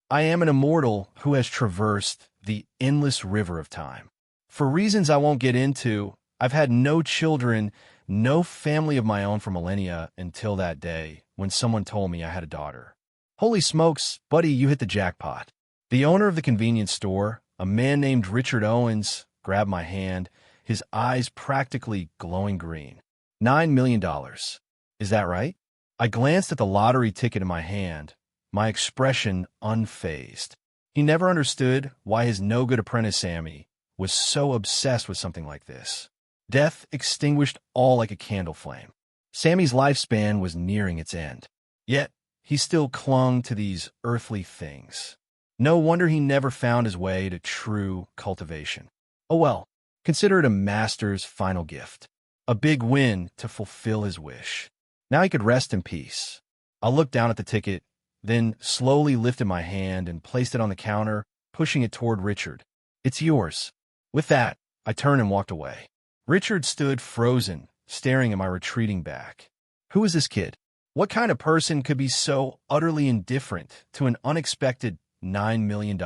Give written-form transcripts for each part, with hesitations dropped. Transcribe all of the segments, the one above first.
I am an immortal who has traversed the endless river of time. For reasons I won't get into, I've had no children, no family of my own for millennia until that day when someone told me I had a daughter. Holy smokes, buddy, you hit the jackpot. The owner of the convenience store, a man named Richard Owens, grabbed my hand, his eyes practically glowing green. $9 million. Is that right? I glanced at the lottery ticket in my hand, my expression unfazed. He never understood why his no-good apprentice Sammy was so obsessed with something like this. Death extinguished all like a candle flame. Sammy's lifespan was nearing its end. Yet, he still clung to these earthly things. No wonder he never found his way to true cultivation. Oh well, consider it a master's final gift. A big win to fulfill his wish. Now he could rest in peace. I looked down at the ticket, then slowly lifted my hand and placed it on the counter, pushing it toward Richard. It's yours. With that, I turned and walked away. Richard stood frozen, staring at my retreating back. Who is this kid? What kind of person could be so utterly indifferent to an unexpected $9 million?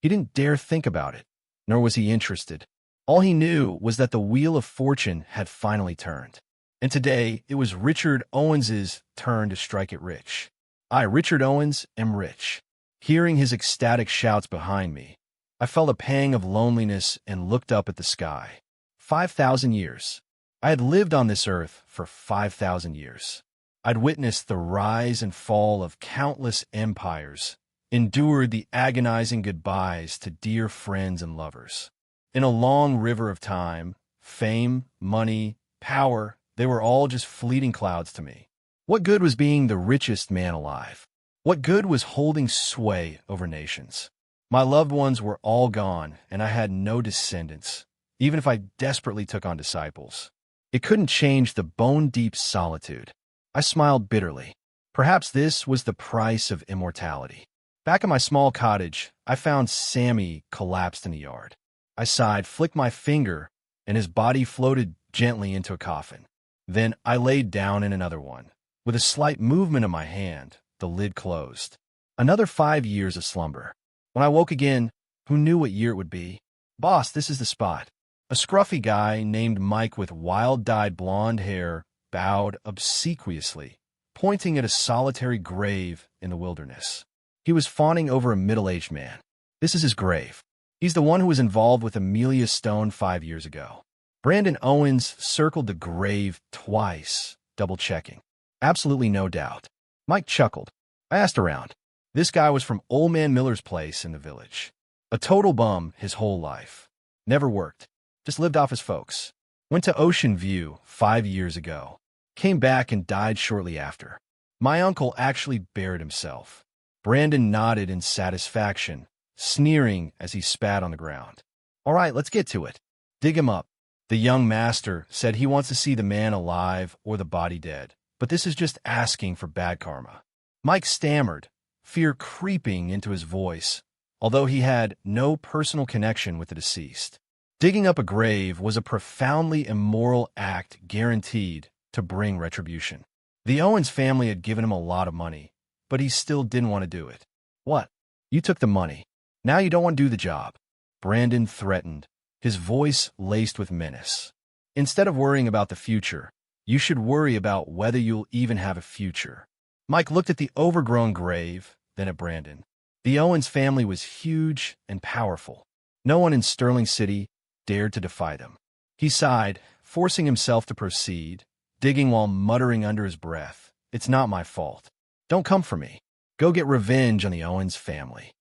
He didn't dare think about it, nor was he interested. All he knew was that the wheel of fortune had finally turned. And today, it was Richard Owens's turn to strike it rich. I, Richard Owens, am rich. Hearing his ecstatic shouts behind me, I felt a pang of loneliness and looked up at the sky. 5,000 years. I had lived on this earth for 5,000 years. I'd witnessed the rise and fall of countless empires, endured the agonizing goodbyes to dear friends and lovers. In a long river of time, fame, money, power, they were all just fleeting clouds to me. What good was being the richest man alive? What good was holding sway over nations? My loved ones were all gone, and I had no descendants, even if I desperately took on disciples. It couldn't change the bone-deep solitude. I smiled bitterly. Perhaps this was the price of immortality. Back in my small cottage, I found Sammy collapsed in the yard. I sighed, flicked my finger, and his body floated gently into a coffin. Then I laid down in another one. With a slight movement of my hand, the lid closed. Another 5 years of slumber. When I woke again, who knew what year it would be? Boss, this is the spot. A scruffy guy named Mike with wild-dyed blonde hair bowed obsequiously, pointing at a solitary grave in the wilderness. He was fawning over a middle-aged man. This is his grave. He's the one who was involved with Amelia Stone 5 years ago. Brandon Owens circled the grave twice, double-checking. Absolutely no doubt. Mike chuckled. I asked around. This guy was from Old Man Miller's place in the village. A total bum his whole life. Never worked. Just lived off his folks. Went to Ocean View 5 years ago. Came back and died shortly after. My uncle actually buried himself. Brandon nodded in satisfaction, sneering as he spat on the ground. All right, let's get to it. Dig him up. The young master said he wants to see the man alive or the body dead, but this is just asking for bad karma. Mike stammered, fear creeping into his voice, although he had no personal connection with the deceased. Digging up a grave was a profoundly immoral act guaranteed to bring retribution. The Owens family had given him a lot of money, but he still didn't want to do it. What? You took the money. Now you don't want to do the job. Brandon threatened, his voice laced with menace. Instead of worrying about the future, you should worry about whether you'll even have a future. Mike looked at the overgrown grave, then at Brandon. The Owens family was huge and powerful. No one in Sterling City dared to defy them. He sighed, forcing himself to proceed, digging while muttering under his breath, "It's not my fault. Don't come for me. Go get revenge on the Owens family."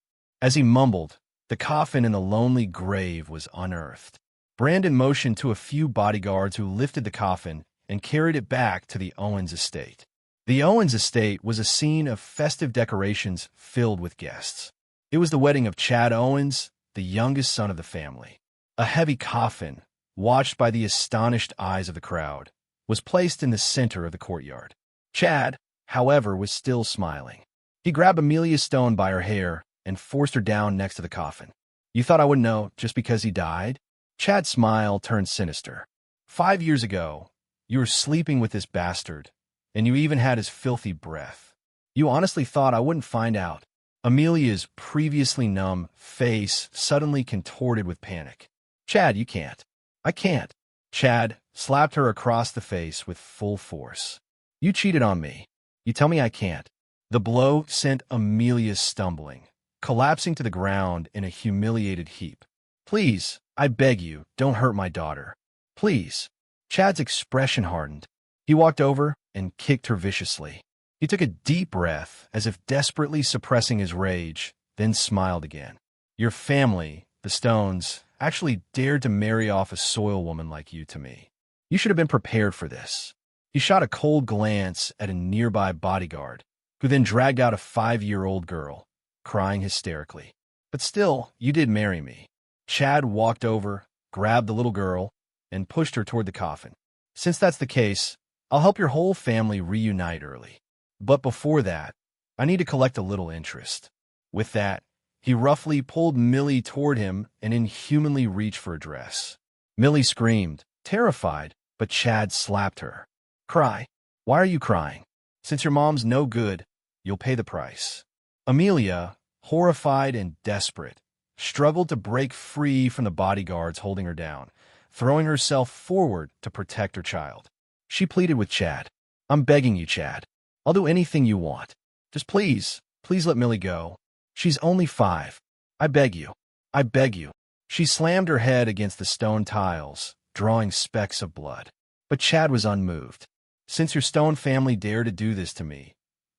As he mumbled, the coffin in the lonely grave was unearthed. Brandon motioned to a few bodyguards who lifted the coffin and carried it back to the Owens estate. The Owens estate was a scene of festive decorations filled with guests. It was the wedding of Chad Owens, the youngest son of the family. A heavy coffin, watched by the astonished eyes of the crowd, was placed in the center of the courtyard. Chad, however, was still smiling. He grabbed Amelia Stone by her hair and forced her down next to the coffin. "You thought I wouldn't know just because he died?" Chad's smile turned sinister. 5 years ago, you were sleeping with this bastard, and you even had his filthy breath. You honestly thought I wouldn't find out. Amelia's previously numb face suddenly contorted with panic. Chad, you can't. I can't. Chad slapped her across the face with full force. You cheated on me. You tell me I can't. The blow sent Amelia stumbling, collapsing to the ground in a humiliated heap. Please, I beg you, don't hurt my daughter. Please. Chad's expression hardened. He walked over and kicked her viciously. He took a deep breath, as if desperately suppressing his rage, then smiled again. Your family, the Stones, actually dared to marry off a soil woman like you to me. You should have been prepared for this. He shot a cold glance at a nearby bodyguard, who then dragged out a 5-year-old girl, crying hysterically. But still, you did marry me. Chad walked over, grabbed the little girl, and pushed her toward the coffin. Since that's the case, I'll help your whole family reunite early. But before that, I need to collect a little interest. With that, he roughly pulled Millie toward him and inhumanly reached for a dress. Millie screamed, terrified, but Chad slapped her. Cry. Why are you crying? Since your mom's no good, you'll pay the price. Amelia, horrified and desperate, struggled to break free from the bodyguards holding her down, throwing herself forward to protect her child. She pleaded with Chad. I'm begging you, Chad. I'll do anything you want. Just please let Millie go. She's only 5. I beg you. I beg you. She slammed her head against the stone tiles, drawing specks of blood. But Chad was unmoved. Since your Stone family dared to do this to me,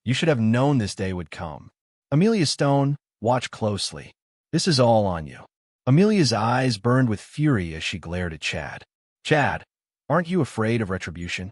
you should have known this day would come. Amelia Stone, watch closely. This is all on you. Amelia's eyes burned with fury as she glared at Chad. Chad, aren't you afraid of retribution?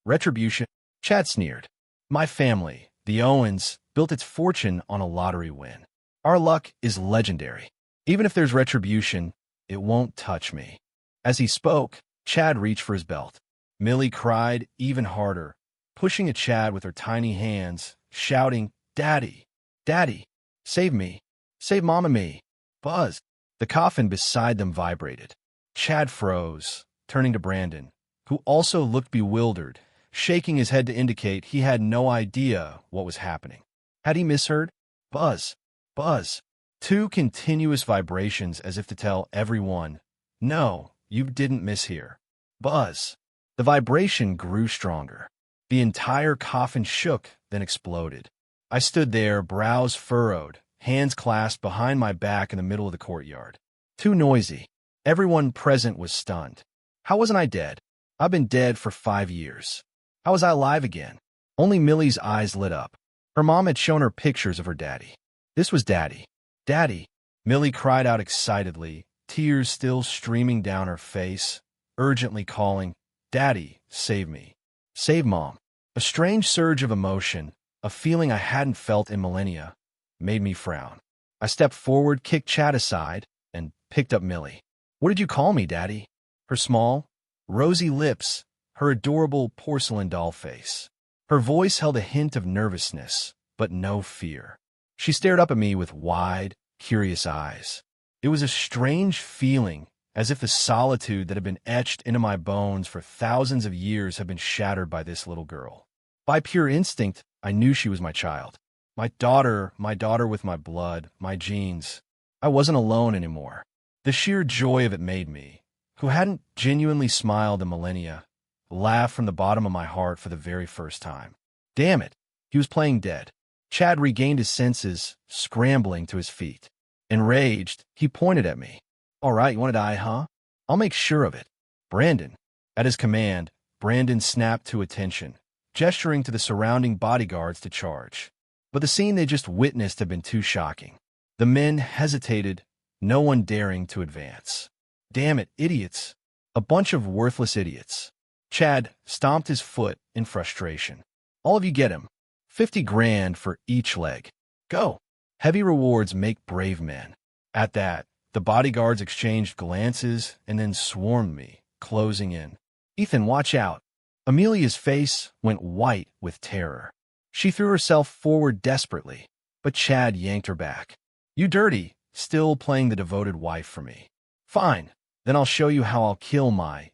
Retribution? Chad sneered. My family, the Owens, built its fortune on a lottery win. Our luck is legendary. Even if there's retribution, it won't touch me. As he spoke, Chad reached for his belt. Millie cried even harder, pushing at Chad with her tiny hands, shouting, Daddy, Daddy, save me, save Mom and me. Buzz. The coffin beside them vibrated. Chad froze, turning to Brandon, who also looked bewildered, shaking his head to indicate he had no idea what was happening. Had he misheard? Buzz, buzz. 2 continuous vibrations as if to tell everyone, no, you didn't mishear. Buzz. The vibration grew stronger. The entire coffin shook, then exploded. I stood there, brows furrowed, hands clasped behind my back in the middle of the courtyard. Too noisy. Everyone present was stunned. How wasn't I dead? I've been dead for 5 years. How was I alive again? Only Millie's eyes lit up. Her mom had shown her pictures of her daddy. This was Daddy. Daddy. Millie cried out excitedly, tears still streaming down her face, urgently calling, Daddy, save me. Save Mom. A strange surge of emotion, a feeling I hadn't felt in millennia, made me frown. I stepped forward, kicked Chad aside, and picked up Millie. What did you call me, Daddy? Her small, rosy lips, her adorable porcelain doll face. Her voice held a hint of nervousness, but no fear. She stared up at me with wide, curious eyes. It was a strange feeling, as if the solitude that had been etched into my bones for thousands of years had been shattered by this little girl. By pure instinct, I knew she was my child. My daughter with my blood, my genes. I wasn't alone anymore. The sheer joy of it made me, who hadn't genuinely smiled in millennia, laugh from the bottom of my heart for the very first time. Damn it, he was playing dead. Chad regained his senses, scrambling to his feet. Enraged, he pointed at me. All right, you want to die, huh? I'll make sure of it. Brandon. At his command, Brandon snapped to attention, gesturing to the surrounding bodyguards to charge. But the scene they just witnessed had been too shocking. The men hesitated, no one daring to advance. Damn it, idiots. A bunch of worthless idiots. Chad stomped his foot in frustration. All of you get him. 50 grand for each leg. Go. Heavy rewards make brave men. At that, the bodyguards exchanged glances and then swarmed me, closing in. Ethan, watch out. Amelia's face went white with terror. She threw herself forward desperately, but Chad yanked her back. You dirty, still playing the devoted wife for me. Fine, then I'll show you how I'll kill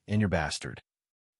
and your bastard.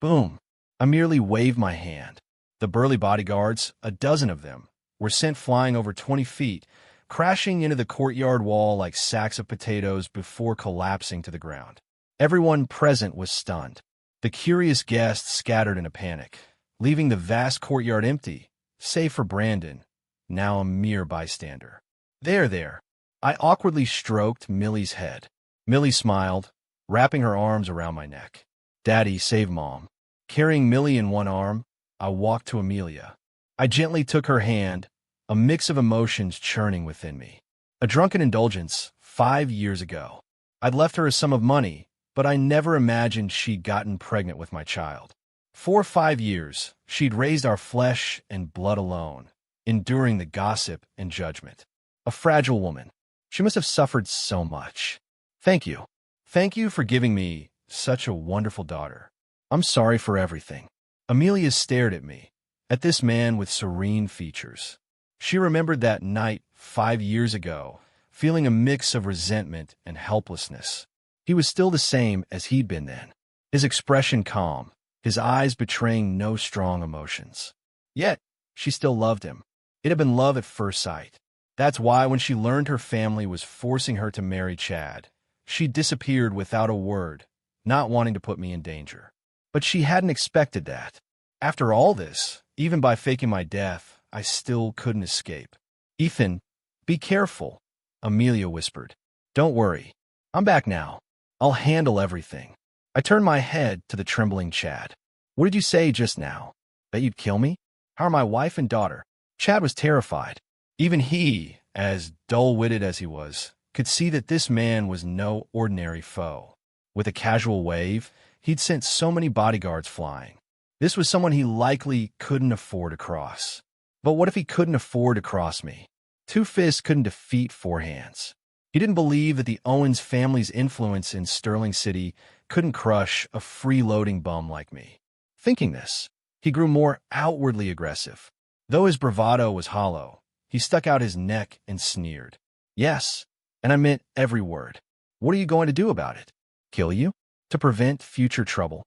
Boom. I merely waved my hand. The burly bodyguards, a dozen of them, were sent flying over 20 feet, crashing into the courtyard wall like sacks of potatoes before collapsing to the ground. Everyone present was stunned. The curious guests scattered in a panic, leaving the vast courtyard empty, save for Brandon, now a mere bystander. There. I awkwardly stroked Millie's head. Millie smiled, wrapping her arms around my neck. Daddy, save Mom. Carrying Millie in one arm, I walked to Amelia. I gently took her hand, a mix of emotions churning within me. A drunken indulgence 5 years ago. I'd left her a sum of money, but I never imagined she'd gotten pregnant with my child. For 5 years, she'd raised our flesh and blood alone, enduring the gossip and judgment. A fragile woman. She must have suffered so much. Thank you. Thank you for giving me such a wonderful daughter. I'm sorry for everything. Amelia stared at me, at this man with serene features. She remembered that night 5 years ago, feeling a mix of resentment and helplessness. He was still the same as he'd been then, his expression calm, his eyes betraying no strong emotions. Yet, she still loved him. It had been love at first sight. That's why when she learned her family was forcing her to marry Chad, she disappeared without a word, not wanting to put me in danger. But she hadn't expected that. After all this, even by faking my death, I still couldn't escape. Ethan, be careful, Amelia whispered. Don't worry. I'm back now. I'll handle everything. I turned my head to the trembling Chad. What did you say just now? That you'd kill me? How are my wife and daughter? Chad was terrified. Even he, as dull-witted as he was, could see that this man was no ordinary foe. With a casual wave, he'd sent so many bodyguards flying. This was someone he likely couldn't afford to cross. But what if he couldn't afford to cross me? 2 fists couldn't defeat 4 hands. He didn't believe that the Owens family's influence in Sterling City couldn't crush a freeloading bum like me. Thinking this, he grew more outwardly aggressive. Though his bravado was hollow, he stuck out his neck and sneered. Yes, and I meant every word. What are you going to do about it? Kill you? To prevent future trouble?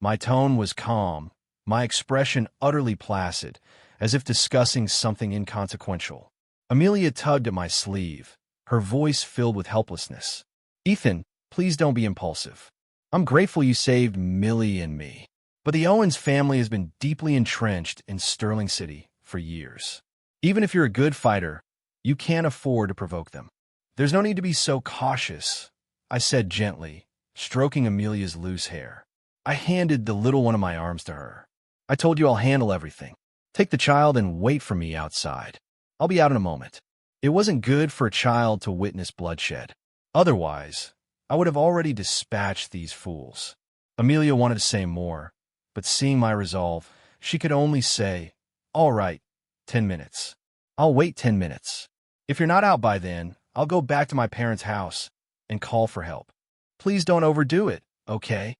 My tone was calm, my expression utterly placid, as if discussing something inconsequential. Amelia tugged at my sleeve, her voice filled with helplessness. Ethan, please don't be impulsive. I'm grateful you saved Millie and me. But the Owens family has been deeply entrenched in Sterling City for years. Even if you're a good fighter, you can't afford to provoke them. There's no need to be so cautious, I said gently, stroking Amelia's loose hair. I handed the little one in my arms to her. I told you I'll handle everything. Take the child and wait for me outside. I'll be out in a moment. It wasn't good for a child to witness bloodshed. Otherwise, I would have already dispatched these fools. Amelia wanted to say more, but seeing my resolve, she could only say, all right, 10 minutes. I'll wait 10 minutes. If you're not out by then, I'll go back to my parents' house and call for help. Please don't overdo it, okay?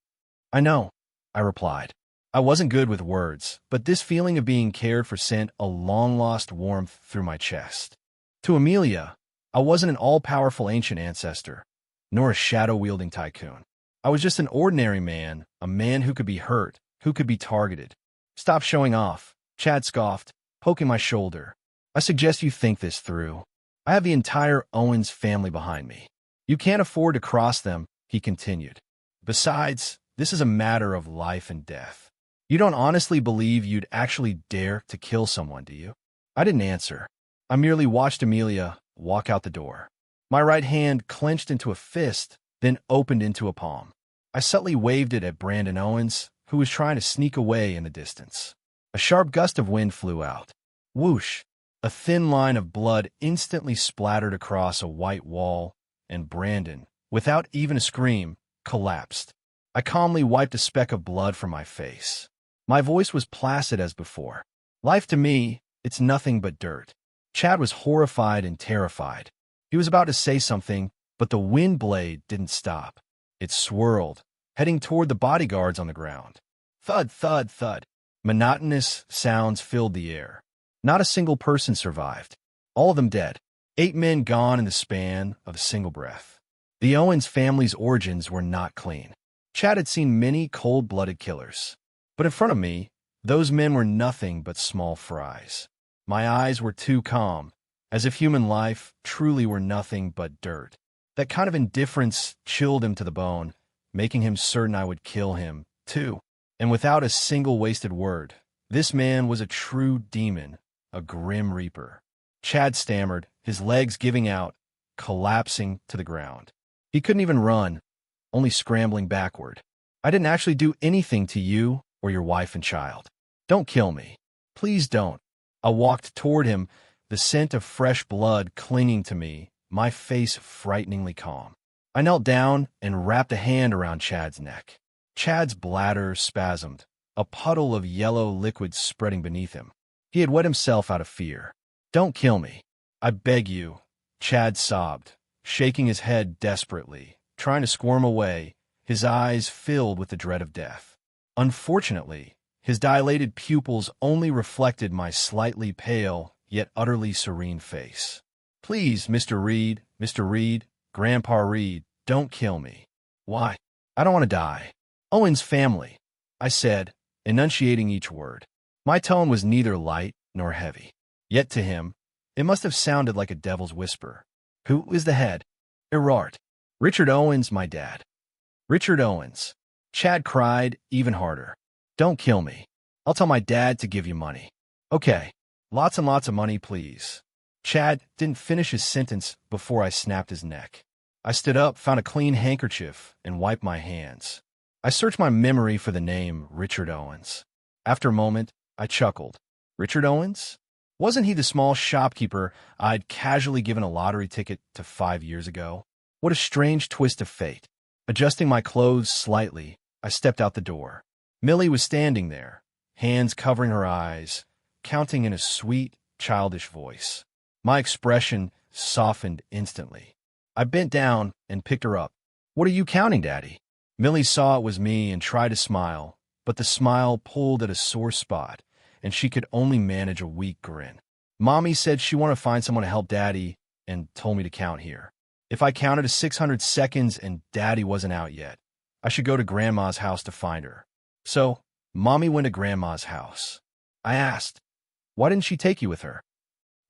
I know, I replied. I wasn't good with words, but this feeling of being cared for sent a long-lost warmth through my chest. To Amelia, I wasn't an all-powerful ancient ancestor, nor a shadow-wielding tycoon. I was just an ordinary man, a man who could be hurt, who could be targeted. Stop showing off, Chad scoffed, poking my shoulder. I suggest you think this through. I have the entire Owens family behind me. You can't afford to cross them, he continued. Besides, this is a matter of life and death. You don't honestly believe you'd actually dare to kill someone, do you? I didn't answer. I merely watched Amelia walk out the door. My right hand clenched into a fist, then opened into a palm. I subtly waved it at Brandon Owens, who was trying to sneak away in the distance. A sharp gust of wind flew out. Whoosh! A thin line of blood instantly splattered across a white wall, and Brandon, without even a scream, collapsed. I calmly wiped a speck of blood from my face. My voice was placid as before. Life to me, it's nothing but dirt. Chad was horrified and terrified. He was about to say something, but the wind blade didn't stop. It swirled, heading toward the bodyguards on the ground. Thud, thud, thud. Monotonous sounds filled the air. Not a single person survived. All of them dead. 8 men gone in the span of a single breath. The Owens family's origins were not clean. Chad had seen many cold-blooded killers. But in front of me, those men were nothing but small fries. My eyes were too calm, as if human life truly were nothing but dirt. That kind of indifference chilled him to the bone, making him certain I would kill him, too. And without a single wasted word, this man was a true demon, a grim reaper. Chad stammered, his legs giving out, collapsing to the ground. He couldn't even run, only scrambling backward. I didn't actually do anything to you or your wife and child. Don't kill me. Please don't. I walked toward him, the scent of fresh blood clinging to me, my face frighteningly calm. I knelt down and wrapped a hand around Chad's neck. Chad's bladder spasmed, a puddle of yellow liquid spreading beneath him. He had wet himself out of fear. Don't kill me. I beg you. Chad sobbed, shaking his head desperately, trying to squirm away, his eyes filled with the dread of death. Unfortunately, his dilated pupils only reflected my slightly pale, yet utterly serene face. Please, Mr. Reed, Grandpa Reed, don't kill me. Why? I don't want to die. Owen's family, I said, enunciating each word. My tone was neither light nor heavy. Yet to him, it must have sounded like a devil's whisper. Who is the head? Erard. Richard Owens, my dad. Richard Owens. Chad cried even harder. Don't kill me. I'll tell my dad to give you money. Okay. Lots and lots of money, please. Chad didn't finish his sentence before I snapped his neck. I stood up, found a clean handkerchief, and wiped my hands. I searched my memory for the name Richard Owens. After a moment, I chuckled. Richard Owens? Wasn't he the small shopkeeper I'd casually given a lottery ticket to 5 years ago? What a strange twist of fate. Adjusting my clothes slightly, I stepped out the door. Millie was standing there, hands covering her eyes, counting in a sweet, childish voice. My expression softened instantly. I bent down and picked her up. What are you counting, Daddy? Millie saw it was me and tried to smile, but the smile pulled at a sore spot, and she could only manage a weak grin. Mommy said she wanted to find someone to help Daddy and told me to count here. If I counted to 600 seconds and Daddy wasn't out yet, I should go to Grandma's house to find her. So, Mommy went to Grandma's house. I asked, why didn't she take you with her?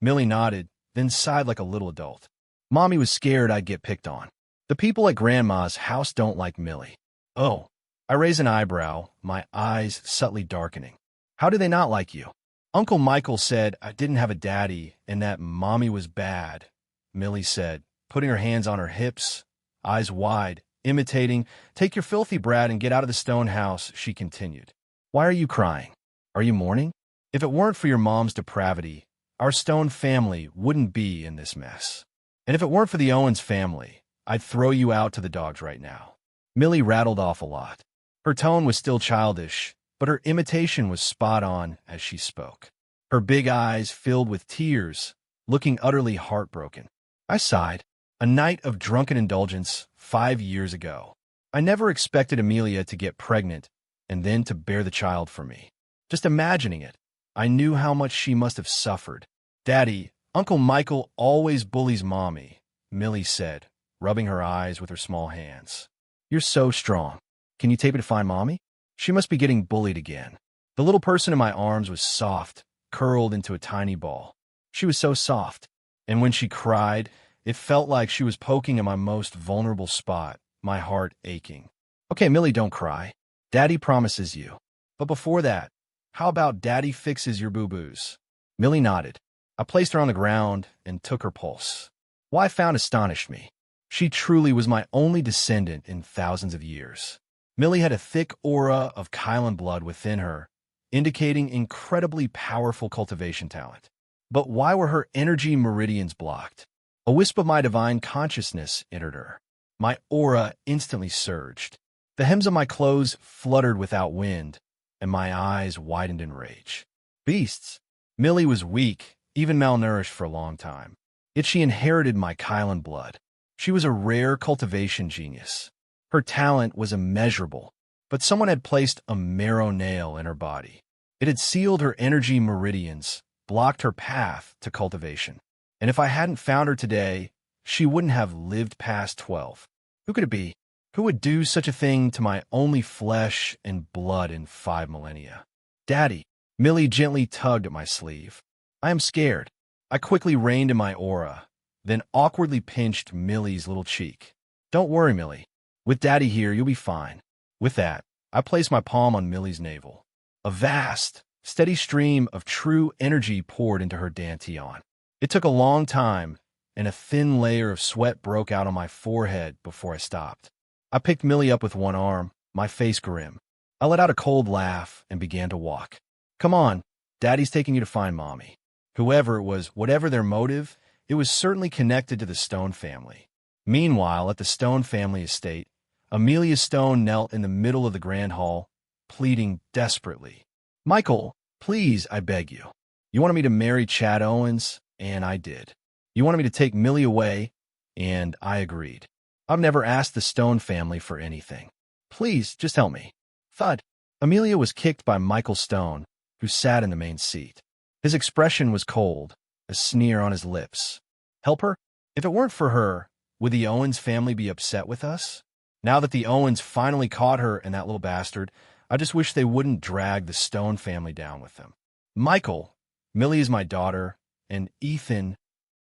Millie nodded, then sighed like a little adult. Mommy was scared I'd get picked on. The people at Grandma's house don't like Millie. Oh. I raised an eyebrow, my eyes subtly darkening. How do they not like you? Uncle Michael said I didn't have a daddy and that Mommy was bad, Millie said, putting her hands on her hips, eyes wide, imitating, take your filthy brat and get out of the stone house, she continued. Why are you crying? Are you mourning? If it weren't for your mom's depravity, our Stone family wouldn't be in this mess. And if it weren't for the Owens family, I'd throw you out to the dogs right now. Millie rattled off a lot. Her tone was still childish, but her imitation was spot on as she spoke. Her big eyes filled with tears, looking utterly heartbroken. I sighed. A night of drunken indulgence 5 years ago. I never expected Amelia to get pregnant and then to bear the child for me. Just imagining it, I knew how much she must have suffered. Daddy, Uncle Michael always bullies Mommy, Millie said, rubbing her eyes with her small hands. You're so strong. Can you take me to find Mommy? She must be getting bullied again. The little person in my arms was soft, curled into a tiny ball. She was so soft, and when she cried, it felt like she was poking at my most vulnerable spot, my heart aching. Okay, Millie, don't cry. Daddy promises you. But before that, how about Daddy fixes your boo-boos? Millie nodded. I placed her on the ground and took her pulse. What I found astonished me. She truly was my only descendant in thousands of years. Millie had a thick aura of Kylan blood within her, indicating incredibly powerful cultivation talent. But why were her energy meridians blocked? A wisp of my divine consciousness entered her. My aura instantly surged. The hems of my clothes fluttered without wind, and my eyes widened in rage. Beasts! Millie was weak, even malnourished for a long time. Yet she inherited my Kylan blood. She was a rare cultivation genius. Her talent was immeasurable, but someone had placed a marrow nail in her body. It had sealed her energy meridians, blocked her path to cultivation. And if I hadn't found her today, she wouldn't have lived past 12. Who could it be? Who would do such a thing to my only flesh and blood in 5 millennia? Daddy, Millie gently tugged at my sleeve. I am scared. I quickly reined in my aura, then awkwardly pinched Millie's little cheek. Don't worry, Millie. With Daddy here, you'll be fine. With that, I placed my palm on Millie's navel. A vast, steady stream of true energy poured into her dantian. It took a long time, and a thin layer of sweat broke out on my forehead before I stopped. I picked Millie up with one arm, my face grim. I let out a cold laugh and began to walk. Come on, Daddy's taking you to find Mommy. Whoever it was, whatever their motive, it was certainly connected to the Stone family. Meanwhile, at the Stone family estate, Amelia Stone knelt in the middle of the grand hall, pleading desperately. Michael, please, I beg you. You wanted me to marry Chad Owens, and I did. You wanted me to take Millie away, and I agreed. I've never asked the Stone family for anything. Please, just help me. Thud. Amelia was kicked by Michael Stone, who sat in the main seat. His expression was cold, a sneer on his lips. Help her? If it weren't for her, would the Owens family be upset with us? Now that the Owens finally caught her and that little bastard, I just wish they wouldn't drag the Stone family down with them. Michael, Millie is my daughter, and Ethan.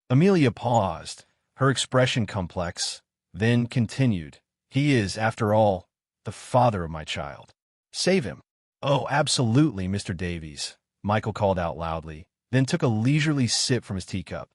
Amelia paused, her expression complex, then continued. He is, after all, the father of my child. Save him. Oh, absolutely, Mr. Davies, Michael called out loudly, then took a leisurely sip from his teacup.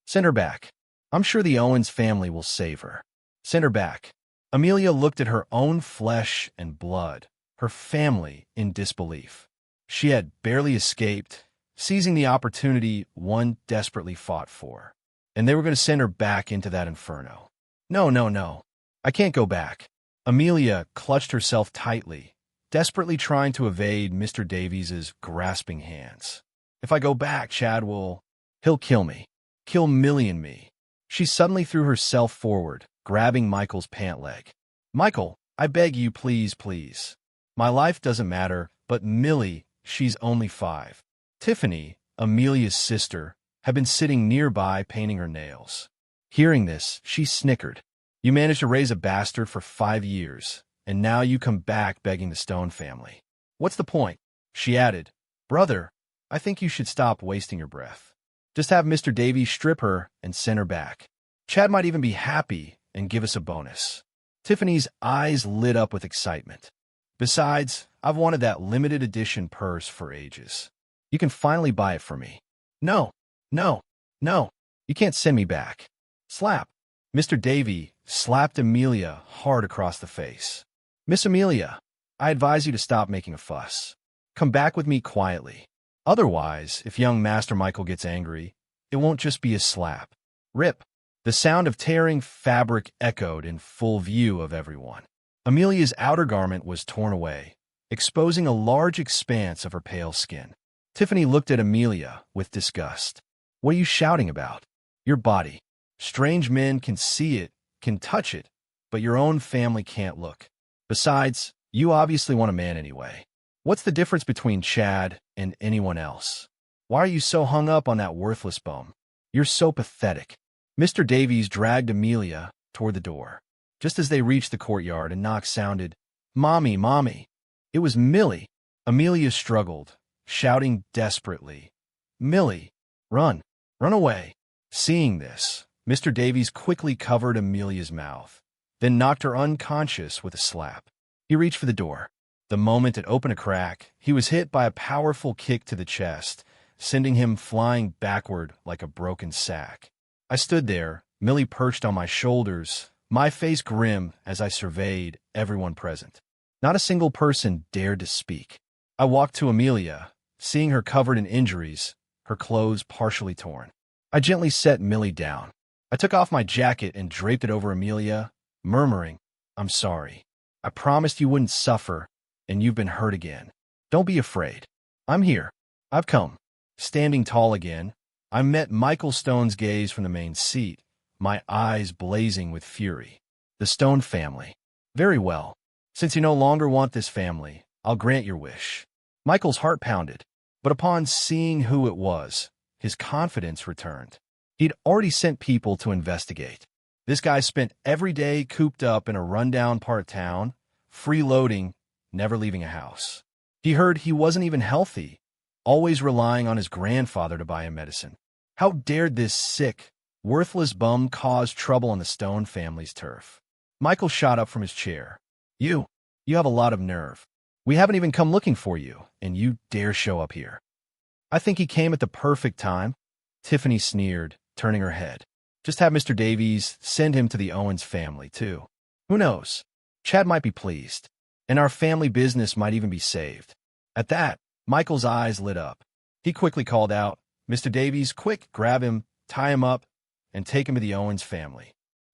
Send her back. I'm sure the Owens family will save her. Send her back. Amelia looked at her own flesh and blood, her family, in disbelief. She had barely escaped, seizing the opportunity one desperately fought for. And they were going to send her back into that inferno. No, no, no. I can't go back. Amelia clutched herself tightly, desperately trying to evade Mr. Davies's grasping hands. If I go back, Chad will... He'll kill me. Kill Millie and me. She suddenly threw herself forward, grabbing Michael's pant leg. Michael, I beg you, please, please. My life doesn't matter, but Millie, she's only 5. Tiffany, Amelia's sister, had been sitting nearby painting her nails. Hearing this, she snickered. You managed to raise a bastard for 5 years, and now you come back begging the Stone family. What's the point? She added, Brother, I think you should stop wasting your breath. Just have Mr. Davies strip her and send her back. Chad might even be happy and give us a bonus. Tiffany's eyes lit up with excitement. Besides, I've wanted that limited edition purse for ages. You can finally buy it for me. No, no, no, you can't send me back. Slap. Mr. Davy slapped Amelia hard across the face. Miss Amelia, I advise you to stop making a fuss. Come back with me quietly. Otherwise, if young Master Michael gets angry, it won't just be a slap. Rip. The sound of tearing fabric echoed in full view of everyone. Amelia's outer garment was torn away, exposing a large expanse of her pale skin. Tiffany looked at Amelia with disgust. What are you shouting about? Your body. Strange men can see it, can touch it, but your own family can't look. Besides, you obviously want a man anyway. What's the difference between Chad and anyone else? Why are you so hung up on that worthless bum? You're so pathetic. Mr. Davies dragged Amelia toward the door. Just as they reached the courtyard, a knock sounded, Mommy, Mommy. It was Millie. Amelia struggled, shouting desperately, Millie, run, run away. Seeing this, Mr. Davies quickly covered Amelia's mouth, then knocked her unconscious with a slap. He reached for the door. The moment it opened a crack, he was hit by a powerful kick to the chest, sending him flying backward like a broken sack. I stood there, Millie perched on my shoulders, my face grim as I surveyed everyone present. Not a single person dared to speak. I walked to Amelia, seeing her covered in injuries, her clothes partially torn. I gently set Millie down. I took off my jacket and draped it over Amelia, murmuring, I'm sorry. I promised you wouldn't suffer, and you've been hurt again. Don't be afraid. I'm here. I've come. Standing tall again, I met Michael Stone's gaze from the main seat, my eyes blazing with fury. The Stone family. Very well. Since you no longer want this family, I'll grant your wish. Michael's heart pounded, but upon seeing who it was, his confidence returned. He'd already sent people to investigate. This guy spent every day cooped up in a rundown part of town, freeloading, never leaving a house. He heard he wasn't even healthy, always relying on his grandfather to buy him medicine. How dared this sick, worthless bum cause trouble on the Stone family's turf? Michael shot up from his chair. You have a lot of nerve. We haven't even come looking for you, and you dare show up here. I think he came at the perfect time, Tiffany sneered, turning her head. Just have Mr. Davies send him to the Owens family, too. Who knows? Chad might be pleased, and our family business might even be saved. At that, Michael's eyes lit up. He quickly called out, Mr. Davies, quick, grab him, tie him up, and take him to the Owens family.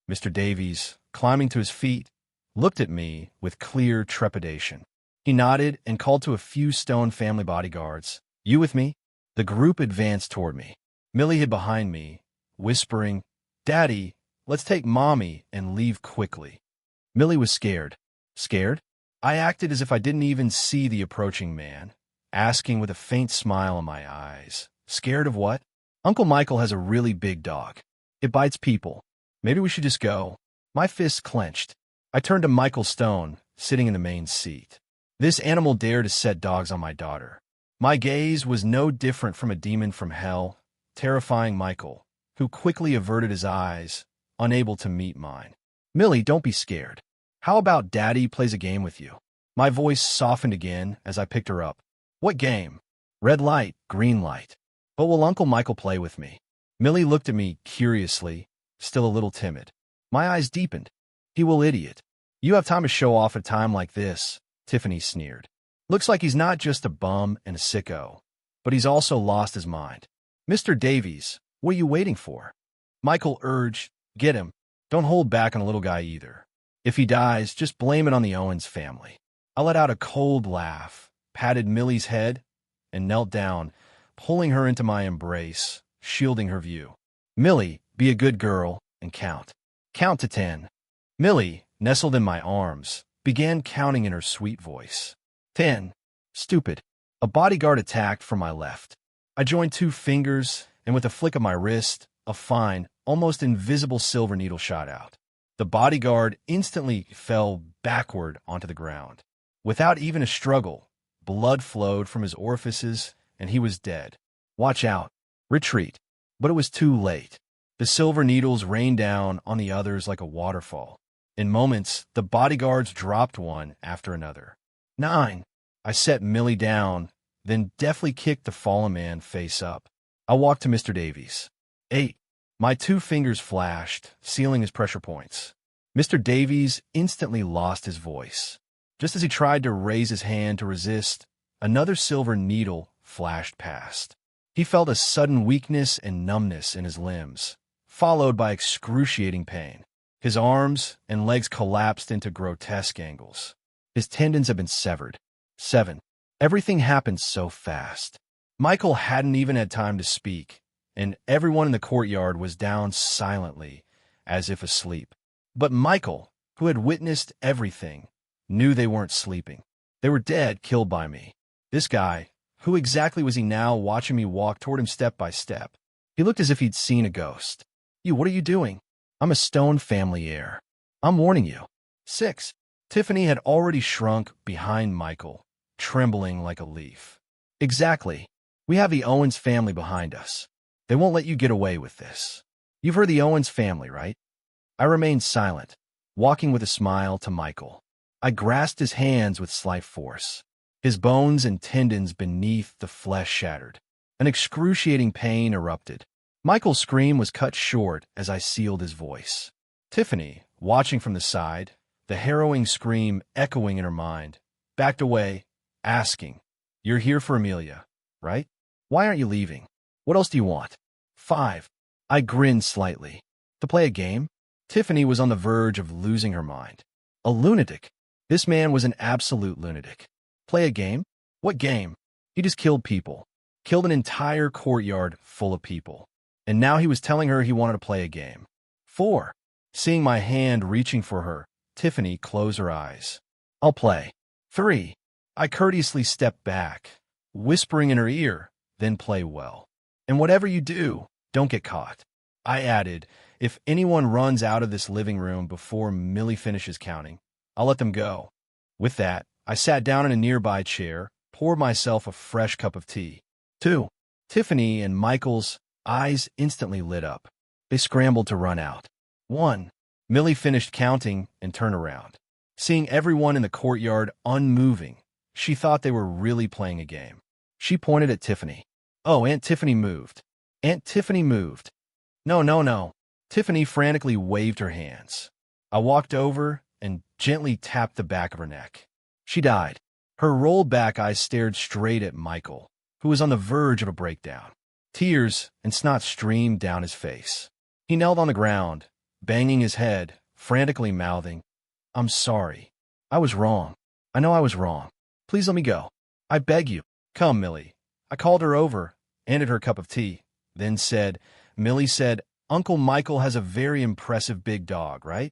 Mr. Davies, climbing to his feet, looked at me with clear trepidation. He nodded and called to a few Stone family bodyguards. You with me? The group advanced toward me. Millie hid behind me, whispering, Daddy, let's take Mommy and leave quickly. Millie was scared. Scared? I acted as if I didn't even see the approaching man, asking with a faint smile in my eyes. Scared of what? Uncle Michael has a really big dog. It bites people. Maybe we should just go. My fists clenched. I turned to Michael Stone, sitting in the main seat. This animal dared to set dogs on my daughter. My gaze was no different from a demon from hell, terrifying Michael, who quickly averted his eyes, unable to meet mine. Millie, don't be scared. How about Daddy plays a game with you? My voice softened again as I picked her up. What game? Red light, green light. But will Uncle Michael play with me? Millie looked at me curiously, still a little timid. My eyes deepened. He will, idiot. You have time to show off at a time like this, Tiffany sneered. Looks like he's not just a bum and a sicko, but he's also lost his mind. Mr. Davies, what are you waiting for? Michael urged, get him. Don't hold back on a little guy either. If he dies, just blame it on the Owens family. I let out a cold laugh, patted Millie's head, and knelt down, pulling her into my embrace, shielding her view. Millie, be a good girl and count. Count to 10. Millie, nestled in my arms, began counting in her sweet voice. 10. Stupid. A bodyguard attacked from my left. I joined 2 fingers, and with a flick of my wrist, a fine, almost invisible silver needle shot out. The bodyguard instantly fell backward onto the ground. Without even a struggle, blood flowed from his orifices, and he was dead. Watch out. Retreat. But it was too late. The silver needles rained down on the others like a waterfall. In moments, the bodyguards dropped one after another. 9. I set Millie down, then deftly kicked the fallen man face up. I walked to Mr. Davies. 8. My 2 fingers flashed, sealing his pressure points. Mr. Davies instantly lost his voice. Just as he tried to raise his hand to resist, another silver needle flashed past. He felt a sudden weakness and numbness in his limbs, followed by excruciating pain. His arms and legs collapsed into grotesque angles. His tendons had been severed. 7. Everything happened so fast. Michael hadn't even had time to speak, and everyone in the courtyard was down silently, as if asleep. But Michael, who had witnessed everything, knew they weren't sleeping. They were dead, killed by me. This guy, who exactly was he now watching me walk toward him step by step? He looked as if he'd seen a ghost. What are you doing? I'm a Stone family heir. I'm warning you. 6. Tiffany had already shrunk behind Michael, trembling like a leaf. Exactly. We have the Owens family behind us. They won't let you get away with this. You've heard the Owens family, right? I remained silent, walking with a smile to Michael. I grasped his hands with slight force. His bones and tendons beneath the flesh shattered. An excruciating pain erupted. Michael's scream was cut short as I sealed his voice. Tiffany, watching from the side, the harrowing scream echoing in her mind, backed away, asking, You're here for Amelia, right? Why aren't you leaving? What else do you want? 5. I grinned slightly. To play a game? Tiffany was on the verge of losing her mind. A lunatic. This man was an absolute lunatic. Play a game? What game? He just killed people. Killed an entire courtyard full of people. And now he was telling her he wanted to play a game. 4. Seeing my hand reaching for her, Tiffany closed her eyes. I'll play. 3. I courteously stepped back, whispering in her ear, then play well. And whatever you do, don't get caught. I added, if anyone runs out of this living room before Millie finishes counting, I'll let them go. With that, I sat down in a nearby chair, poured myself a fresh cup of tea. 2. Tiffany and Michael's eyes instantly lit up. They scrambled to run out. 1. Millie finished counting and turned around. Seeing everyone in the courtyard unmoving, she thought they were really playing a game. She pointed at Tiffany. "Oh, Aunt Tiffany moved. Aunt Tiffany moved." "No, no, no." Tiffany frantically waved her hands. I walked over and gently tapped the back of her neck. She died. Her rolled-back eyes stared straight at Michael, who was on the verge of a breakdown. Tears and snot streamed down his face. He knelt on the ground, banging his head, frantically mouthing, "I'm sorry. I was wrong. I know I was wrong. Please let me go. I beg you. Come, Millie." I called her over, handed her a cup of tea, then Millie said, "Uncle Michael has a very impressive big dog, right?"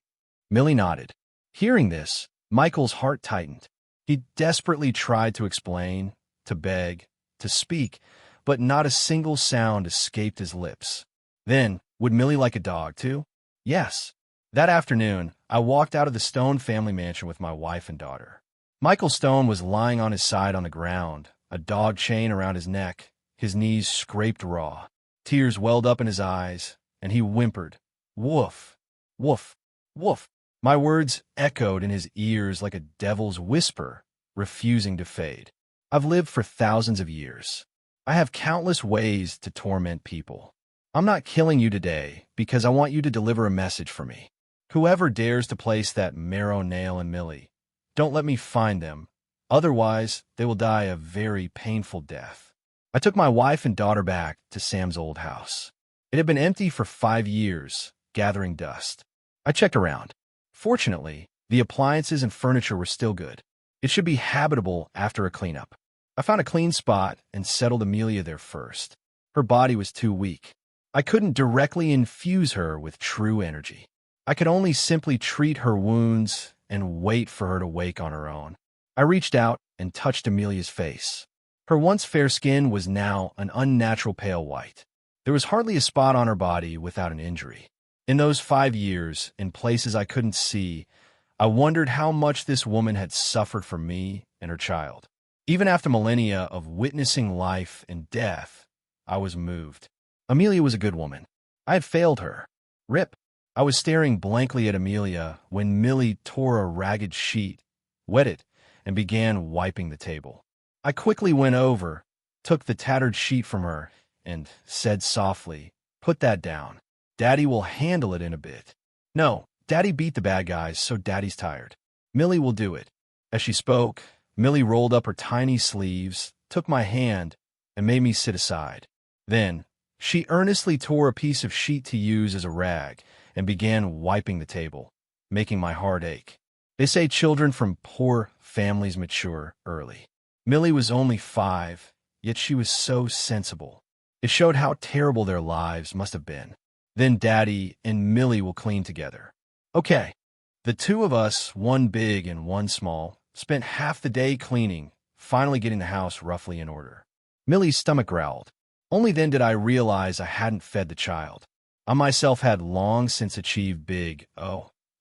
Millie nodded. Hearing this, Michael's heart tightened. He desperately tried to explain, to beg, to speak, but not a single sound escaped his lips. Then, would Millie like a dog, too? Yes. That afternoon, I walked out of the Stone family mansion with my wife and daughter. Michael Stone was lying on his side on the ground, a dog chain around his neck, his knees scraped raw. Tears welled up in his eyes, and he whimpered, "Woof, woof, woof." My words echoed in his ears like a devil's whisper, refusing to fade. I've lived for thousands of years. I have countless ways to torment people. I'm not killing you today because I want you to deliver a message for me. Whoever dares to place that marrow nail in Millie, don't let me find them. Otherwise, they will die a very painful death. I took my wife and daughter back to Sam's old house. It had been empty for 5 years, gathering dust. I checked around. Fortunately, the appliances and furniture were still good. It should be habitable after a cleanup. I found a clean spot and settled Amelia there first. Her body was too weak. I couldn't directly infuse her with true energy. I could only simply treat her wounds and wait for her to wake on her own. I reached out and touched Amelia's face. Her once fair skin was now an unnatural pale white. There was hardly a spot on her body without an injury. In those 5 years, in places I couldn't see, I wondered how much this woman had suffered for me and her child. Even after millennia of witnessing life and death, I was moved. Amelia was a good woman. I had failed her. Rip. I was staring blankly at Amelia when Millie tore a ragged sheet, wet it, and began wiping the table. I quickly went over, took the tattered sheet from her, and said softly, "Put that down. Daddy will handle it in a bit." "No, Daddy beat the bad guys, so Daddy's tired. Millie will do it." As she spoke, Millie rolled up her tiny sleeves, took my hand, and made me sit aside. Then, she earnestly tore a piece of sheet to use as a rag and began wiping the table, making my heart ache. They say children from poor families mature early. Millie was only 5, yet she was so sensible. It showed how terrible their lives must have been. Then Daddy and Millie will clean together. Okay. The two of us, one big and one small, spent half the day cleaning, finally getting the house roughly in order. Millie's stomach growled. Only then did I realize I hadn't fed the child. I myself had long since achieved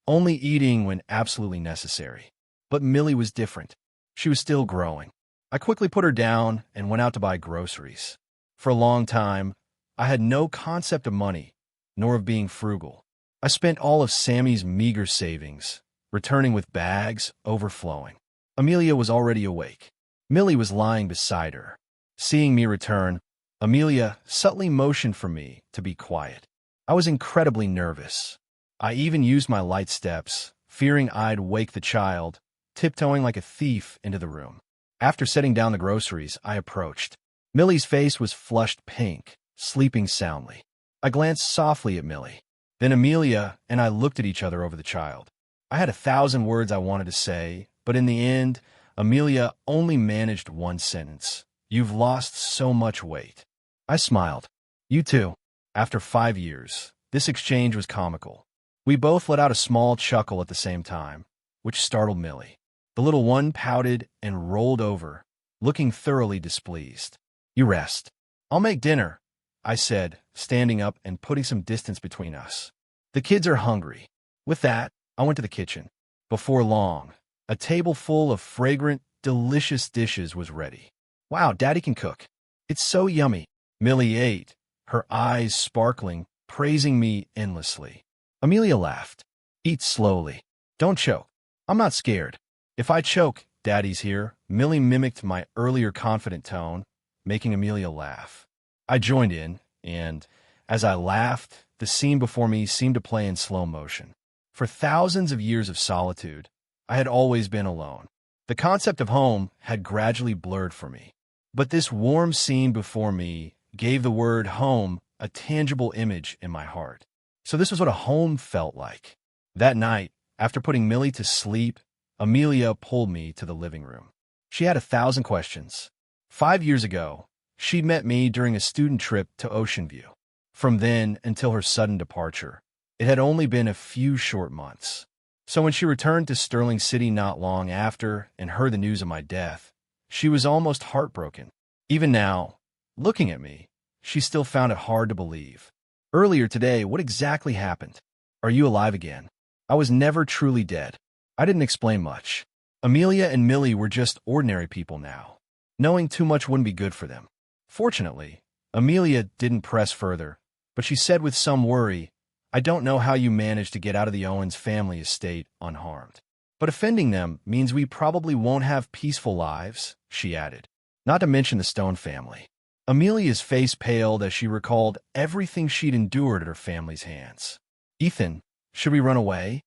only eating when absolutely necessary. But Millie was different. She was still growing. I quickly put her down and went out to buy groceries. For a long time, I had no concept of money, nor of being frugal. I spent all of Sammy's meager savings, returning with bags overflowing. Amelia was already awake. Millie was lying beside her. Seeing me return, Amelia subtly motioned for me to be quiet. I was incredibly nervous. I even used my light steps, fearing I'd wake the child, tiptoeing like a thief into the room. After setting down the groceries, I approached. Millie's face was flushed pink, sleeping soundly. I glanced softly at Millie. Then Amelia and I looked at each other over the child. I had 1,000 words I wanted to say, but in the end, Amelia only managed one sentence. "You've lost so much weight." I smiled. "You too." After 5 years, this exchange was comical. We both let out a small chuckle at the same time, which startled Millie. The little one pouted and rolled over, looking thoroughly displeased. "You rest. I'll make dinner," I said, standing up and putting some distance between us. "The kids are hungry." With that, I went to the kitchen. Before long, a table full of fragrant, delicious dishes was ready. "Wow, Daddy can cook. It's so yummy." Millie ate, her eyes sparkling, praising me endlessly. Amelia laughed. Eat slowly. Don't choke. I'm not scared. If I choke, Daddy's here. Millie mimicked my earlier confident tone, making Amelia laugh. I joined in, and as I laughed, the scene before me seemed to play in slow motion. For thousands of years of solitude, I had always been alone. The concept of home had gradually blurred for me. But this warm scene before me gave the word home a tangible image in my heart. So this was what a home felt like. That night, after putting Millie to sleep, Amelia pulled me to the living room. She had 1,000 questions. 5 years ago, she'd met me during a student trip to Ocean View. From then until her sudden departure, it had only been a few short months. So when she returned to Sterling City not long after and heard the news of my death, she was almost heartbroken. Even now, looking at me, she still found it hard to believe. Earlier today, what exactly happened? Are you alive again? I was never truly dead. I didn't explain much. Amelia and Millie were just ordinary people now. Knowing too much wouldn't be good for them. Fortunately, Amelia didn't press further, but she said with some worry, I don't know how you managed to get out of the Owens family estate unharmed. But offending them means we probably won't have peaceful lives, she added. Not to mention the Stone family. Amelia's face paled as she recalled everything she'd endured at her family's hands. Ethan, should we run away?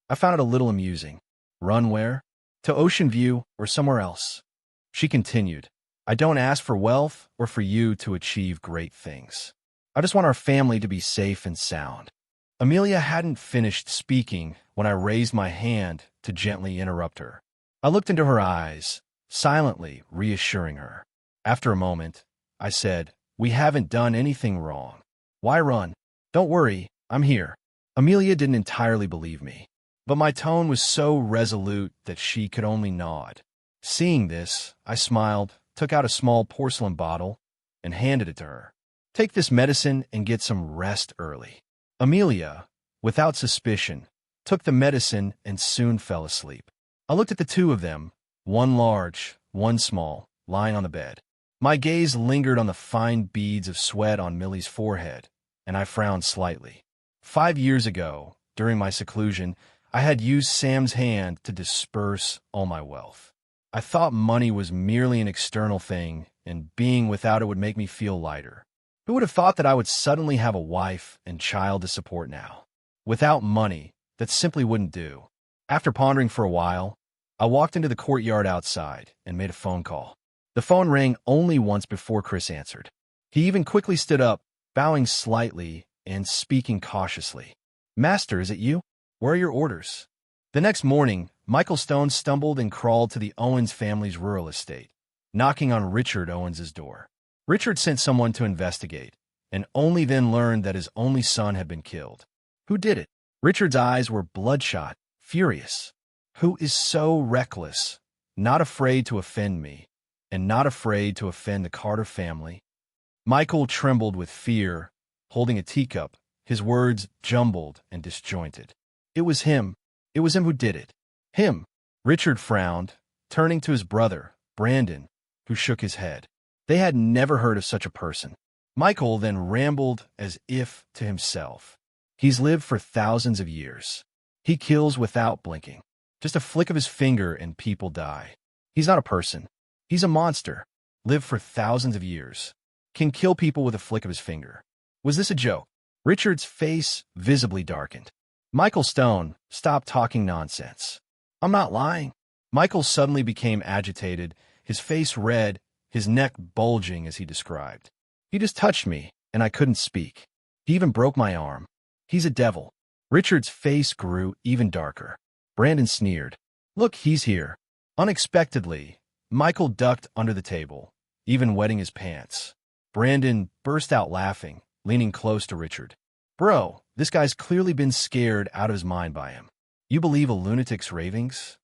I found it a little amusing. Run where? To Ocean View or somewhere else. She continued, I don't ask for wealth or for you to achieve great things. I just want our family to be safe and sound. Amelia hadn't finished speaking when I raised my hand to gently interrupt her. I looked into her eyes, silently reassuring her. After a moment, I said, we haven't done anything wrong. Why run? Don't worry, I'm here. Amelia didn't entirely believe me, but my tone was so resolute that she could only nod. Seeing this, I smiled, took out a small porcelain bottle, and handed it to her. Take this medicine and get some rest early. Amelia, without suspicion, took the medicine and soon fell asleep. I looked at the two of them, one large, one small, lying on the bed. My gaze lingered on the fine beads of sweat on Millie's forehead, and I frowned slightly. 5 years ago, during my seclusion, I had used Sam's hand to disperse all my wealth. I thought money was merely an external thing, and being without it would make me feel lighter. Who would have thought that I would suddenly have a wife and child to support now? Without money, that simply wouldn't do. After pondering for a while, I walked into the courtyard outside and made a phone call. The phone rang only once before Chris answered. He even quickly stood up, bowing slightly and speaking cautiously. Master, is it you? Where are your orders? The next morning, Michael Stone stumbled and crawled to the Owens family's rural estate, knocking on Richard Owens's door. Richard sent someone to investigate, and only then learned that his only son had been killed. Who did it? Richard's eyes were bloodshot, furious. Who is so reckless, not afraid to offend me, and not afraid to offend the Carter family? Michael trembled with fear, holding a teacup, his words jumbled and disjointed. It was him. It was him who did it. Him. Richard frowned, turning to his brother, Brandon, who shook his head. They had never heard of such a person. Michael then rambled as if to himself. He's lived for thousands of years. He kills without blinking. Just a flick of his finger and people die. He's not a person. He's a monster. Lived for thousands of years. Can kill people with a flick of his finger. Was this a joke? Richard's face visibly darkened. Michael Stone, stop talking nonsense. I'm not lying. Michael suddenly became agitated, his face red, his neck bulging as he described. He just touched me, and I couldn't speak. He even broke my arm. He's a devil. Richard's face grew even darker. Brandon sneered. Look, he's here. Unexpectedly, Michael ducked under the table, even wetting his pants. Brandon burst out laughing, leaning close to Richard. Bro, this guy's clearly been scared out of his mind by him. You believe a lunatic's ravings?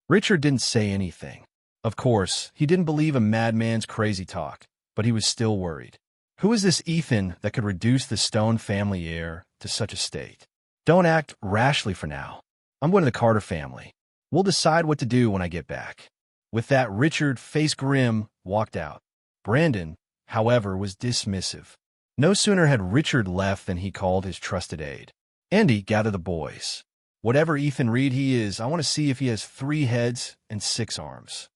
Richard didn't say anything. Of course, he didn't believe a madman's crazy talk, but he was still worried. Who is this Ethan that could reduce the Stone family heir to such a state? Don't act rashly for now. I'm going to the Carter family. We'll decide what to do when I get back. With that, Richard, face grim, walked out. Brandon, however, was dismissive. No sooner had Richard left than he called his trusted aide. "Andy, gather the boys. Whatever Ethan Reed he is, I want to see if he has 3 heads and 6 arms."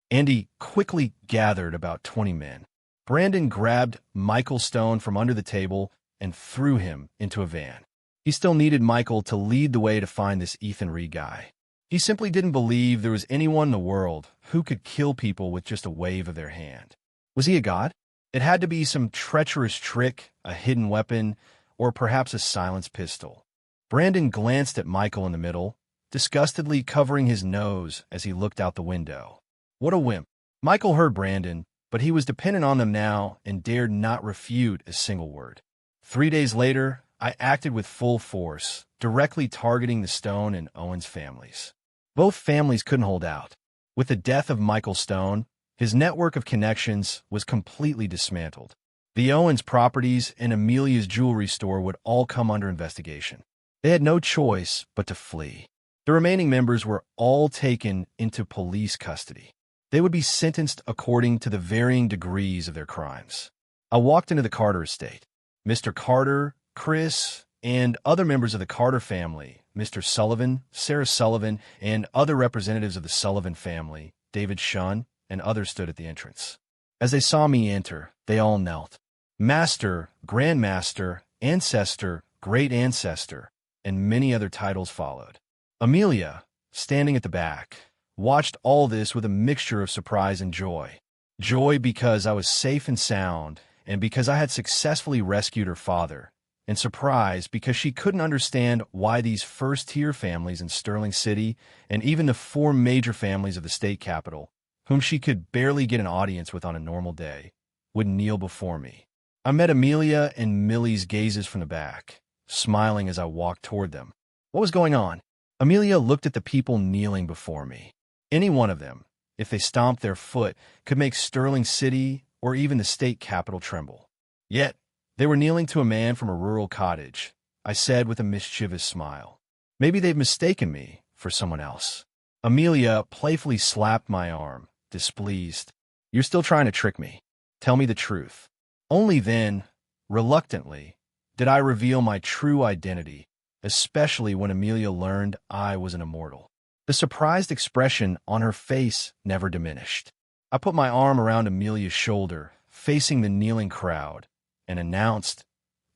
Andy quickly gathered about 20 men. Brandon grabbed Michael Stone from under the table and threw him into a van. He still needed Michael to lead the way to find this Ethan Reed guy. He simply didn't believe there was anyone in the world who could kill people with just a wave of their hand. Was he a god? It had to be some treacherous trick, a hidden weapon, or perhaps a silenced pistol. Brandon glanced at Michael in the middle, disgustedly covering his nose as he looked out the window. What a wimp. Michael heard Brandon, but he was dependent on them now and dared not refute a single word. 3 days later, I acted with full force, directly targeting the Stone and Owens families. Both families couldn't hold out. With the death of Michael Stone, his network of connections was completely dismantled. The Owens properties and Amelia's jewelry store would all come under investigation. They had no choice but to flee. The remaining members were all taken into police custody. They would be sentenced according to the varying degrees of their crimes. I walked into the Carter estate. Mr. Carter, Chris, and other members of the Carter family, Mr. Sullivan, Sarah Sullivan, and other representatives of the Sullivan family, David Shunn, and others stood at the entrance. As they saw me enter, they all knelt. Master, Grandmaster, Ancestor, Great Ancestor, and many other titles followed. Amelia, standing at the back, watched all this with a mixture of surprise and joy. Joy because I was safe and sound, and because I had successfully rescued her father, and surprise because she couldn't understand why these first-tier families in Sterling City, and even the 4 major families of the state capital, whom she could barely get an audience with on a normal day, would kneel before me. I met Amelia and Millie's gazes from the back, smiling as I walked toward them. What was going on? Amelia looked at the people kneeling before me. Any one of them, if they stomped their foot, could make Sterling City or even the state capital tremble. Yet, they were kneeling to a man from a rural cottage, I said with a mischievous smile. Maybe they've mistaken me for someone else. Amelia playfully slapped my arm, displeased. You're still trying to trick me. Tell me the truth. Only then, reluctantly, did I reveal my true identity, especially when Amelia learned I was an immortal. The surprised expression on her face never diminished. I put my arm around Amelia's shoulder, facing the kneeling crowd, and announced,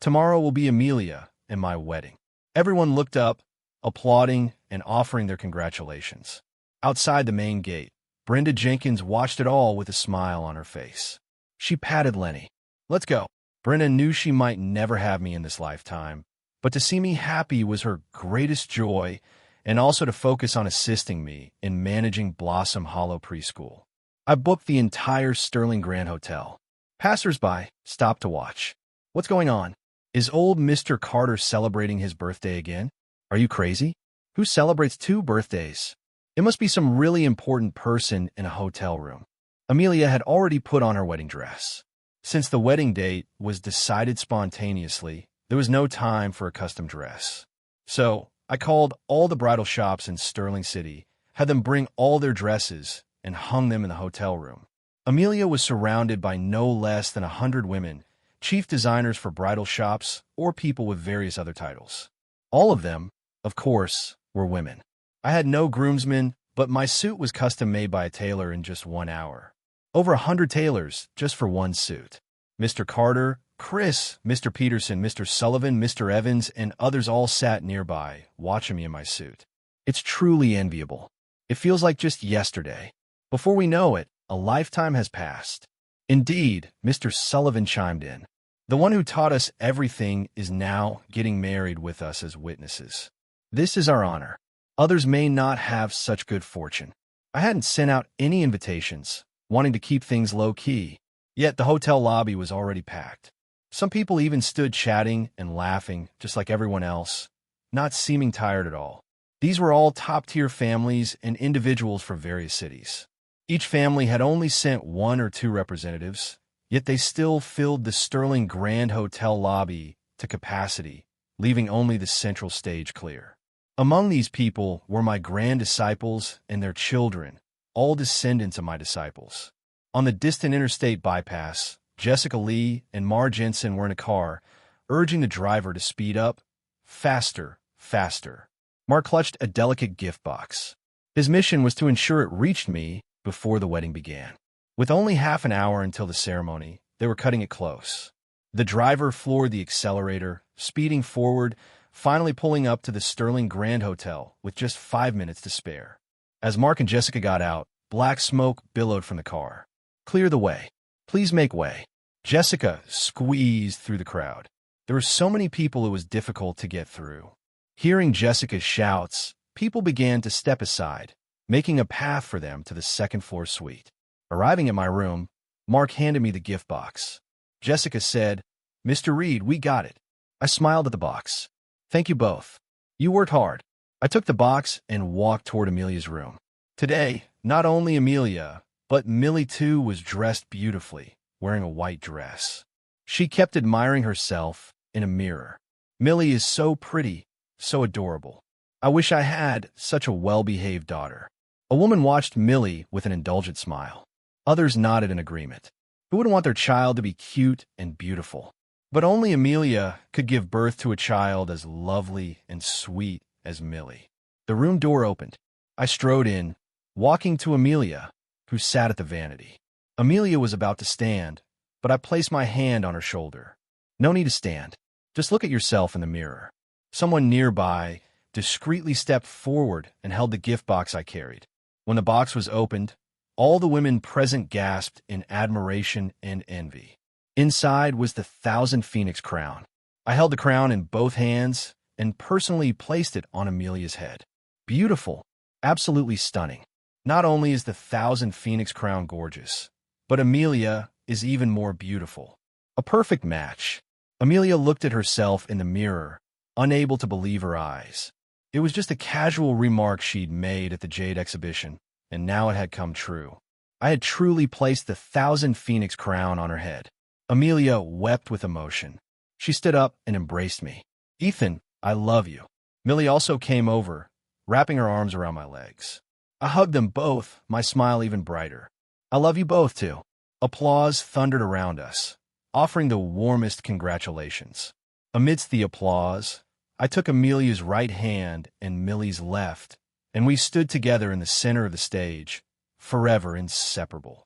"Tomorrow will be Amelia and my wedding." Everyone looked up, applauding and offering their congratulations. Outside the main gate, Brenda Jenkins watched it all with a smile on her face. She patted Lenny. "Let's go." Brenda knew she might never have me in this lifetime, but to see me happy was her greatest joy, and also to focus on assisting me in managing Blossom Hollow Preschool. I booked the entire Sterling Grand Hotel. Passers-by stopped to watch. What's going on? Is old Mr. Carter celebrating his birthday again? Are you crazy? Who celebrates 2 birthdays? It must be some really important person in a hotel room. Amelia had already put on her wedding dress. Since the wedding date was decided spontaneously, there was no time for a custom dress. So I called all the bridal shops in Sterling City, had them bring all their dresses, and hung them in the hotel room. Amelia was surrounded by no less than 100 women, chief designers for bridal shops or people with various other titles. All of them, of course, were women. I had no groomsmen, but my suit was custom made by a tailor in just 1 hour. Over 100 tailors just for one suit. Mr. Carter, Chris, Mr. Peterson, Mr. Sullivan, Mr. Evans, and others all sat nearby, watching me in my suit. It's truly enviable. It feels like just yesterday. Before we know it, a lifetime has passed. Indeed, Mr. Sullivan chimed in. The one who taught us everything is now getting married with us as witnesses. This is our honor. Others may not have such good fortune. I hadn't sent out any invitations, wanting to keep things low-key, yet the hotel lobby was already packed. Some people even stood chatting and laughing, just like everyone else, not seeming tired at all. These were all top-tier families and individuals from various cities. Each family had only sent 1 or 2 representatives, yet they still filled the Sterling Grand Hotel lobby to capacity, leaving only the central stage clear. Among these people were my grand disciples and their children, all descendants of my disciples. On the distant interstate bypass, Jessica Lee and Mar Jensen were in a car, urging the driver to speed up. Faster, faster. Mar clutched a delicate gift box. His mission was to ensure it reached me before the wedding began. With only half an hour until the ceremony, they were cutting it close. The driver floored the accelerator, speeding forward, finally pulling up to the Sterling Grand Hotel with just 5 minutes to spare. As Mark and Jessica got out, black smoke billowed from the car. "Clear the way. Please make way." Jessica squeezed through the crowd. There were so many people it was difficult to get through. Hearing Jessica's shouts, people began to step aside, making a path for them to the second-floor suite. Arriving at my room, Mark handed me the gift box. Jessica said, "Mr. Reed, we got it." I smiled at the box. "Thank you both. You worked hard." I took the box and walked toward Amelia's room. Today, not only Amelia, but Millie too was dressed beautifully, wearing a white dress. She kept admiring herself in a mirror. Millie is so pretty, so adorable. I wish I had such a well-behaved daughter. A woman watched Millie with an indulgent smile. Others nodded in agreement. Who wouldn't want their child to be cute and beautiful? But only Amelia could give birth to a child as lovely and sweet as Millie. The room door opened. I strode in, walking to Amelia, who sat at the vanity. Amelia was about to stand, but I placed my hand on her shoulder. "No need to stand. Just look at yourself in the mirror." Someone nearby discreetly stepped forward and held the gift box I carried. When the box was opened, all the women present gasped in admiration and envy. Inside was the 1,000 Phoenix crown. I held the crown in both hands and personally placed it on Amelia's head. Beautiful, absolutely stunning. Not only is the 1,000 Phoenix crown gorgeous, but Amelia is even more beautiful. A perfect match. Amelia looked at herself in the mirror, unable to believe her eyes. It was just a casual remark she'd made at the Jade exhibition, and now it had come true. I had truly placed the 1,000 Phoenix crown on her head. Amelia wept with emotion. She stood up and embraced me. "Ethan, I love you." Millie also came over, wrapping her arms around my legs. I hugged them both, my smile even brighter. "I love you both, too." Applause thundered around us, offering the warmest congratulations. Amidst the applause, I took Amelia's right hand and Millie's left, and we stood together in the center of the stage, forever inseparable.